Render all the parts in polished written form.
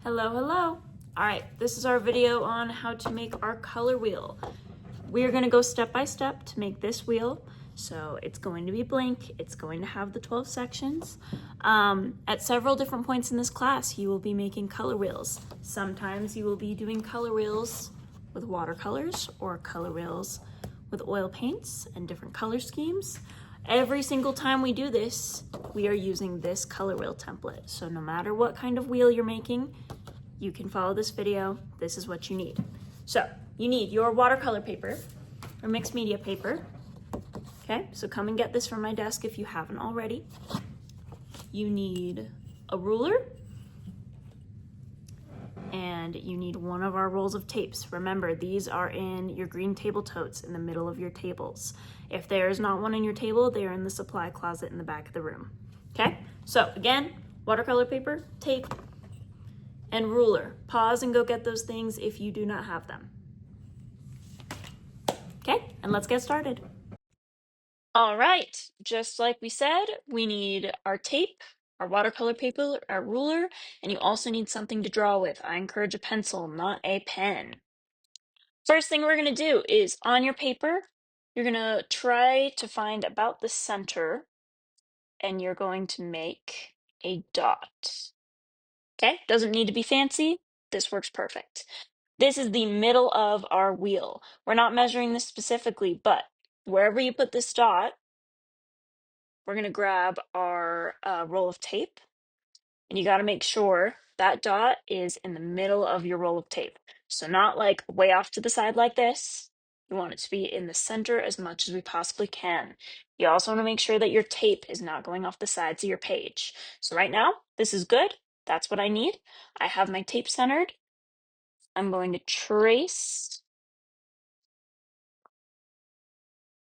Hello, hello. All right, this is our video on how to make our color wheel. We are gonna go step by step to make this wheel. So it's going to be blank, it's going to have the 12 sections. At several different points in this class, you will be making color wheels. Sometimes you will be doing color wheels with watercolors or color wheels with oil paints and different color schemes. Every single time we do this, we are using this color wheel template. So no matter what kind of wheel you're making, you can follow this video. This is what you need. So you need your watercolor paper or mixed media paper. Okay, so come and get this from my desk if you haven't already. You need a ruler and you need one of our rolls of tapes. Remember, these are in your green table totes in the middle of your tables. If there is not one in your table, they are in the supply closet in the back of the room. Okay, so again, watercolor paper, tape, and ruler. Pause and go get those things if you do not have them. Okay, and let's get started. All right, just like we said, we need our tape, our watercolor paper, our ruler, and you also need something to draw with. I encourage a pencil, not a pen. First thing we're gonna do is on your paper, you're gonna try to find about the center and you're going to make a dot. Okay, doesn't need to be fancy. This works perfect. This is the middle of our wheel. We're not measuring this specifically, but wherever you put this dot, we're gonna grab our roll of tape, and you gotta make sure that dot is in the middle of your roll of tape. So not like way off to the side like this. You want it to be in the center as much as we possibly can. You also wanna make sure that your tape is not going off the sides of your page. So right now, this is good. That's what I need. I have my tape centered. I'm going to trace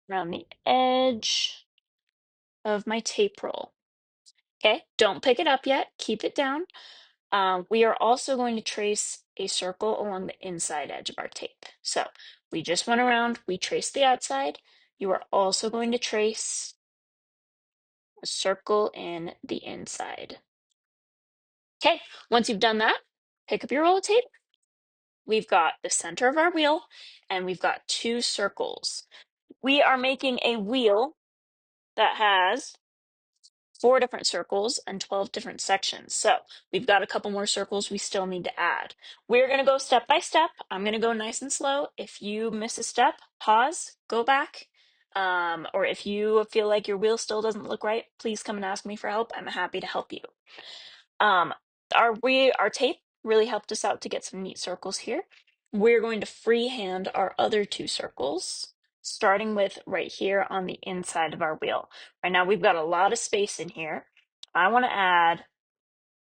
around the edge of my tape roll. Okay, don't pick it up yet, keep it down. We are also going to trace a circle along the inside edge of our tape. So we just went around, we traced the outside. You are also going to trace a circle in the inside. Okay, once you've done that, pick up your roll of tape. We've got the center of our wheel and we've got two circles. We are making a wheel that has 4 different circles and 12 different sections. So we've got a couple more circles we still need to add. We're gonna go step by step. I'm gonna go nice and slow. If you miss a step, pause, go back. Or if you feel like your wheel still doesn't look right, please come and ask me for help. I'm happy to help you. Um, our tape really helped us out to get some neat circles here. We're going to freehand our other 2 circles, starting with right here on the inside of our wheel. Right now we've got a lot of space in here. I want to add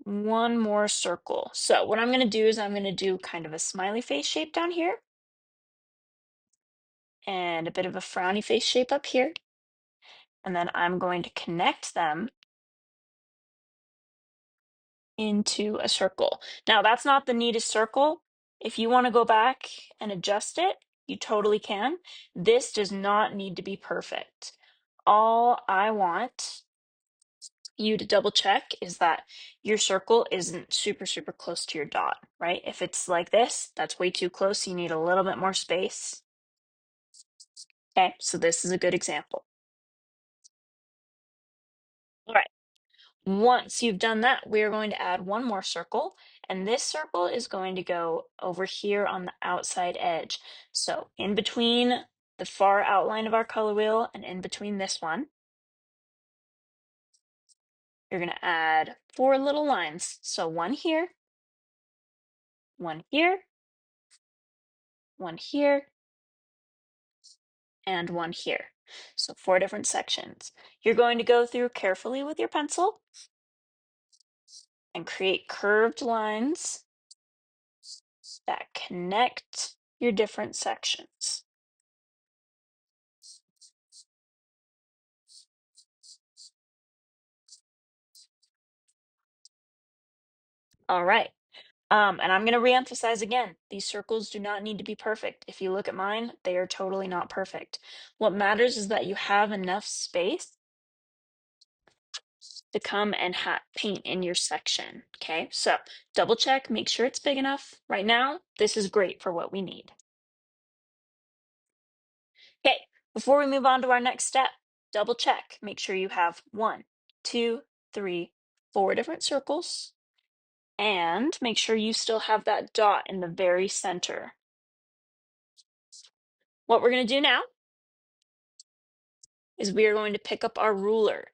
one more circle. So what I'm going to do is I'm going to do kind of a smiley face shape down here and a bit of a frowny face shape up here. And then I'm going to connect them into a circle. Now, that's not the neatest circle. If you want to go back and adjust it, you totally can. This does not need to be perfect. All I want you to double check is that your circle isn't super, super close to your dot, right? If it's like this, that's way too close. You need a little bit more space. Okay, so this is a good example. All right. Once you've done that, we're going to add one more circle, and this circle is going to go over here on the outside edge. So in between the far outline of our color wheel and in between this one, you're going to add 4 little lines. So one here, one here, one here, and one here. So 4 different sections. You're going to go through carefully with your pencil and create curved lines that connect your different sections. All right. And I'm going to reemphasize again, these circles do not need to be perfect. If you look at mine, they are totally not perfect. What matters is that you have enough space to come and paint in your section. Okay, so double check, make sure it's big enough. Right now, this is great for what we need. Okay, before we move on to our next step, double check, make sure you have 1, 2, 3, 4 different circles, and make sure you still have that dot in the very center. What we're going to do now is we are going to pick up our ruler.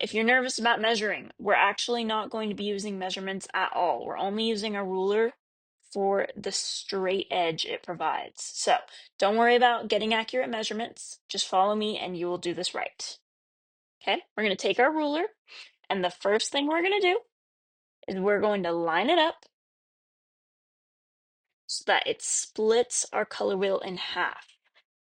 If you're nervous about measuring, we're actually not going to be using measurements at all. We're only using a ruler for the straight edge it provides. So don't worry about getting accurate measurements. Just follow me and you will do this right. Okay, we're going to take our ruler, and the first thing we're going to do is we're going to line it up so that it splits our color wheel in half.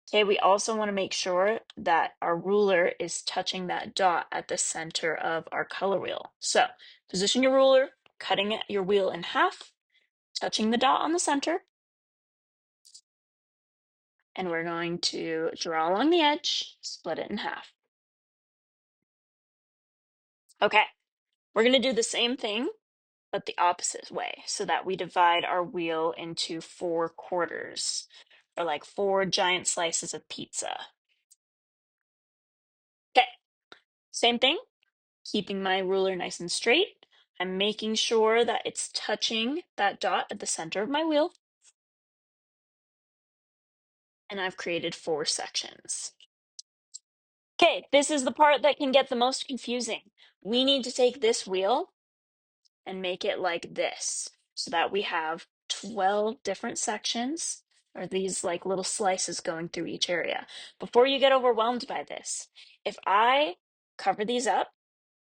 Okay, we also want to make sure that our ruler is touching that dot at the center of our color wheel. So position your ruler, cutting your wheel in half, touching the dot on the center, and we're going to draw along the edge, split it in half. Okay, we're going to do the same thing, but the opposite way, so that we divide our wheel into 4 quarters, or like 4 giant slices of pizza. Okay, same thing, keeping my ruler nice and straight. I'm making sure that it's touching that dot at the center of my wheel. And I've created 4 sections. Okay, this is the part that can get the most confusing. We need to take this wheel and make it like this so that we have 12 different sections, or these like little slices going through each area. Before you get overwhelmed by this, if I cover these up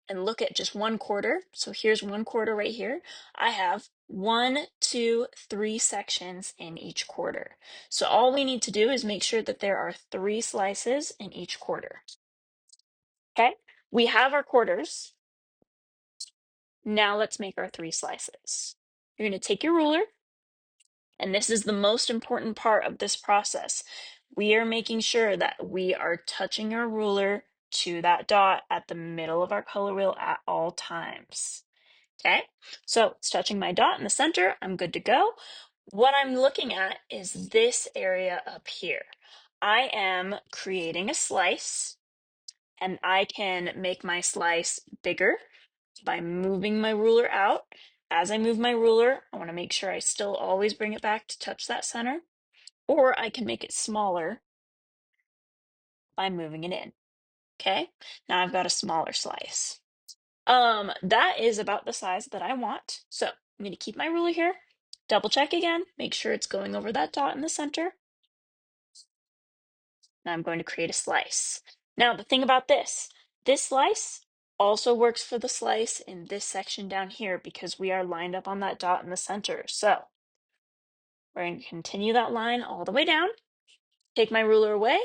and look at just 1 quarter, so here's 1 quarter right here, I have 1, 2, 3 sections in each quarter. So all we need to do is make sure that there are 3 slices in each quarter. Okay, we have our quarters. Now let's make our 3 slices. You're going to take your ruler, and this is the most important part of this process. We are making sure that we are touching our ruler to that dot at the middle of our color wheel at all times. Okay, so it's touching my dot in the center. I'm good to go. What I'm looking at is this area up here. I am creating a slice, and I can make my slice bigger by moving my ruler out. As I move my ruler, I want to make sure I still always bring it back to touch that center, or I can make it smaller by moving it in. Okay, now I've got a smaller slice. That is about the size that I want. So I'm going to keep my ruler here, double check again, make sure it's going over that dot in the center. Now I'm going to create a slice. Now the thing about this slice also works for the slice in this section down here because we are lined up on that dot in the center. So we're going to continue that line all the way down, take my ruler away.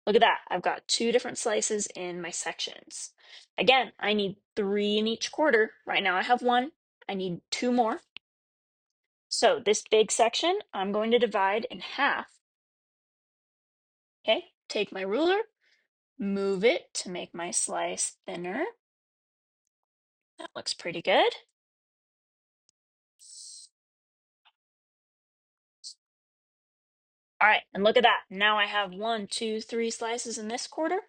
Look at that, I've got 2 different slices in my sections. Again, I need 3 in each quarter. Right now I have 1, I need 2 more. So this big section, I'm going to divide in half. Okay, take my ruler, move it to make my slice thinner. That looks pretty good. All right, and look at that. Now I have 1, 2, 3 slices in this quarter,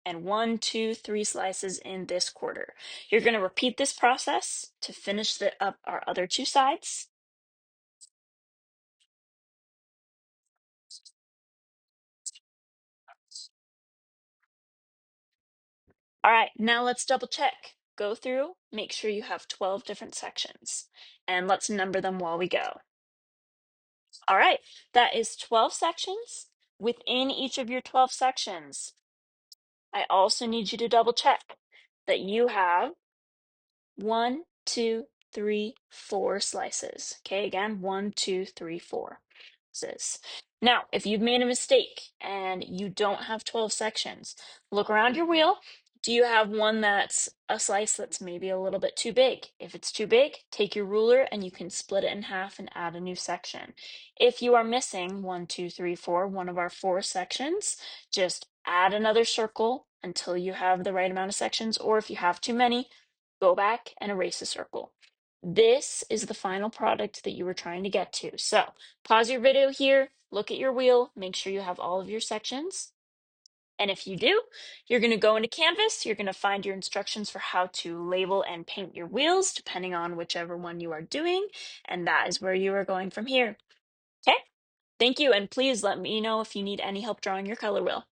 and 1, 2, 3 slices in this quarter. You're going to repeat this process to finish up our other 2 sides. All right, now let's double check. Go through, make sure you have 12 different sections, and let's number them while we go. All right, that is 12 sections. Within each of your 12 sections, I also need you to double check that you have 1, 2, 3, 4 slices. Okay, again, 1, 2, 3, 4 slices. Now, if you've made a mistake and you don't have 12 sections, look around your wheel. Do you have one that's a slice that's maybe a little bit too big? If it's too big, take your ruler and you can split it in half and add a new section. If you are missing 1, 2, 3, 4, one of our 4 sections, just add another circle until you have the right amount of sections, or if you have too many, go back and erase a circle. This is the final product that you were trying to get to. So pause your video here, look at your wheel, make sure you have all of your sections. And if you do, you're going to go into Canvas, you're going to find your instructions for how to label and paint your wheels, depending on whichever one you are doing. And that is where you are going from here. Okay, thank you. And please let me know if you need any help drawing your color wheel.